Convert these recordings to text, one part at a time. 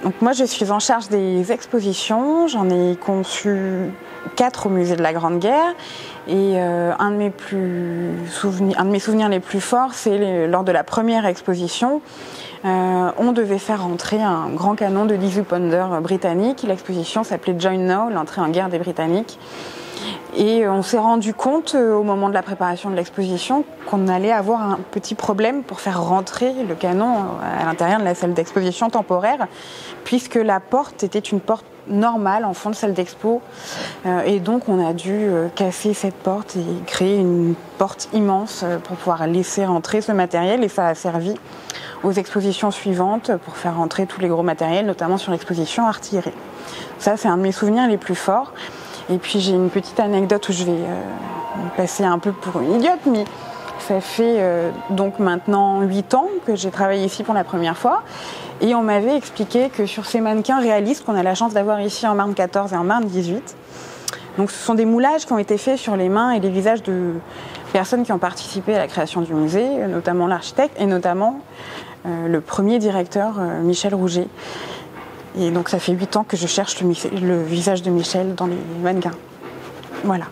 Donc moi, je suis en charge des expositions. J'en ai conçu 4 au musée de la Grande Guerre. Et un de mes souvenirs les plus forts, c'est lors de la première exposition. On devait faire rentrer un grand canon de 18 pounder britannique. L'exposition s'appelait Join Now, l'entrée en guerre des Britanniques. Et on s'est rendu compte au moment de la préparation de l'exposition qu'on allait avoir un petit problème pour faire rentrer le canon à l'intérieur de la salle d'exposition temporaire, puisque la porte était une porte normale en fond de salle d'expo. Et donc on a dû casser cette porte et créer une porte immense pour pouvoir laisser rentrer ce matériel. Et ça a servi aux expositions suivantes pour faire rentrer tous les gros matériels, notamment sur l'exposition artillerie. Ça, c'est un de mes souvenirs les plus forts. Et puis j'ai une petite anecdote où je vais me passer un peu pour une idiote, mais ça fait donc maintenant 8 ans que j'ai travaillé ici pour la première fois. Et on m'avait expliqué que sur ces mannequins réalistes qu'on a la chance d'avoir ici en Marne 14 et en Marne 18, donc ce sont des moulages qui ont été faits sur les mains et les visages de personnes qui ont participé à la création du musée, notamment l'architecte et notamment le premier directeur, Michel Rouget. Et donc ça fait 8 ans que je cherche le visage de Michel dans les mannequins. Voilà.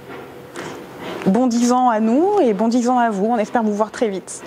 Bon 10 ans à nous et bon 10 ans à vous. On espère vous voir très vite.